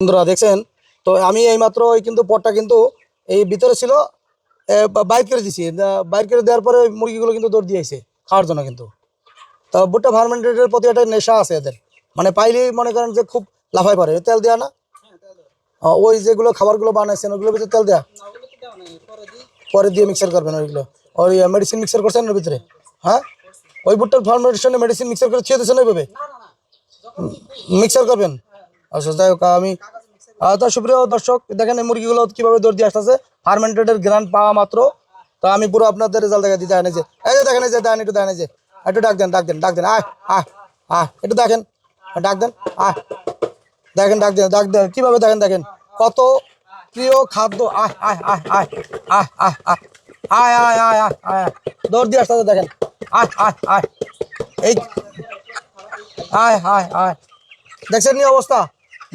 বন্ধুরা দেখছেন তো আমি এইমাত্র ওই কিন্তু পটটা কিন্তু এই ভিতরে ছিল বাইর করে দিছি বাইর করে দেওয়ার পরে মুরগিগুলো কিন্তু দৌড় দিয়েছে খাওয়ার জন্য কিন্তু তা ভুট্টা ফার্মেন্টেডের প্রতি একটা নেশা আছে এদের মানে পাইলেই মনে করেন যে খুব লাফাই পড়ে তেল দেওয়া না ওই যেগুলো খাবারগুলো বানাইছেন ওগুলোর ভিতরে তেল দেওয়া পরে দিয়ে মিক্সার করবেন ওইগুলো ওই মেডিসিন মিক্সার করছেন ওর ভিতরে হ্যাঁ ওই ভুট্টার ফার্মেন্টেশনে মেডিসিন মিক্সার করে ছেড়ে দিয়েছেন ওইভাবে মিক্সার করবেন আচ্ছা যাই হোক আমি তো সুপ্রিয় দর্শক দেখেন এই মুরগিগুলো কীভাবে দৌড় দিয়ে আসতেছে ফার্মেন্টেডের গ্রান্ড পাওয়া মাত্র তো আমি পুরো আপনাদের রেজাল্ট দেখা দিতে আনে যে এই যে দেখেন এই যে দেখেন একটু দেখেন এই যে একটু ডাক দেন আয় আয় আয় একটু দেখেন ডাক দেন আয় দেখেন ডাক দেন কীভাবে দেখেন কত প্রিয় খাদ্য আয় আয় আয় আয় আয় আয় আয় আয় আয় আয় আয় দৌড় দিয়ে আসতেছে দেখেন আয় আয় আয় এই আয় আয় আয় দেখছেন নি অবস্থা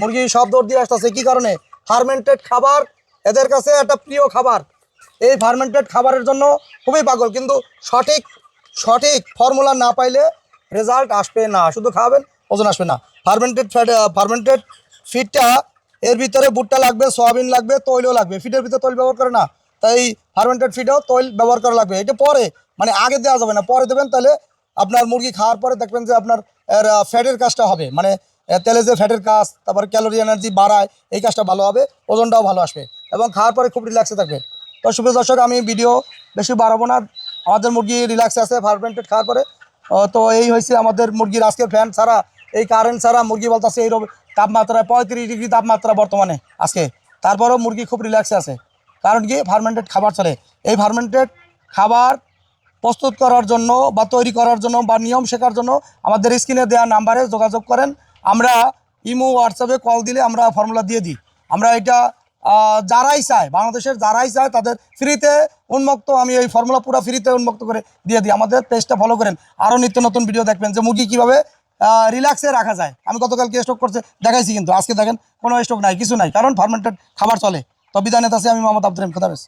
মুরগি সব দৌড় দিয়ে আসতেছে কি কারণে ফার্মেন্টেড খাবার এদের কাছে একটা প্রিয় খাবার এই ফার্মেন্টেড খাবারের জন্য খুবই পাগল কিন্তু সঠিক সঠিক ফর্মুলা না পাইলে রেজাল্ট আসবে না শুধু খাবেন ওজন আসবে না ফার্মেন্টেড ফিডটা এর ভিতরে ভুট্টা লাগবে সয়াবিন লাগবে তৈলও লাগবে ফিডের ভিতরে তৈল ব্যবহার করে না তাই ফার্মেন্টেড ফিডেও তৈল ব্যবহার করা লাগবে এটা পরে মানে আগে দেওয়া যাবে না পরে দেবেন তাহলে আপনার মুরগি খাওয়ার পরে দেখবেন যে আপনার ফ্যাটের কাজটা হবে মানে তেলে যে ফ্যাটের কাজ তারপর ক্যালোরি এনার্জি বাড়ায় এই কাজটা ভালো হবে ওজনটাও ভালো আসবে এবং খাওয়ার পরে খুব রিল্যাক্সে থাকবে তো সুপ্রিয় দর্শক আমি ভিডিও বেশি বাড়াবো না আমাদের মুরগি রিল্যাক্সে আছে ফার্মেন্টেড খাওয়ার পরে তো এই হয়েছে আমাদের মুরগির আজকে ফ্যান ছাড়া এই কারেন্ট ছাড়া মুরগি বলতেছে এই তাপমাত্রায় 35 ডিগ্রি তাপমাত্রা বর্তমানে আজকে তারপরেও মুরগি খুব রিল্যাক্সে আছে কারণ কি ফার্মেন্টেড খাবার চলে এই ফার্মেন্টেড খাবার প্রস্তুত করার জন্য বা তৈরি করার জন্য বা নিয়ম শেখার জন্য আমাদের স্ক্রিনে দেওয়া নাম্বারে যোগাযোগ করেন আমরা ইমো হোয়াটসঅ্যাপে কল দিলে আমরা ফর্মুলা দিয়ে দিই আমরা এটা যারাই চায় বাংলাদেশের যারাই চায় তাদের ফ্রিতে উন্মুক্ত আমি এই ফর্মুলা পুরো ফ্রিতে উন্মুক্ত করে দিয়ে দিই আমাদের পেজটা ফলো করেন আরও নিত্য নতুন ভিডিও দেখবেন যে মুরগি কীভাবে রিল্যাক্সে রাখা যায় আমি গতকালকে স্টক করছে দেখাইছি কিন্তু আজকে দেখেন কোনো স্টক নাই কিছু নাই কারণ ফার্মেন্টেড খাবার চলে তো বিদায় নেতা আছে আমি মোহাম্মদ আব্দুল রহিম খোদাফেজ।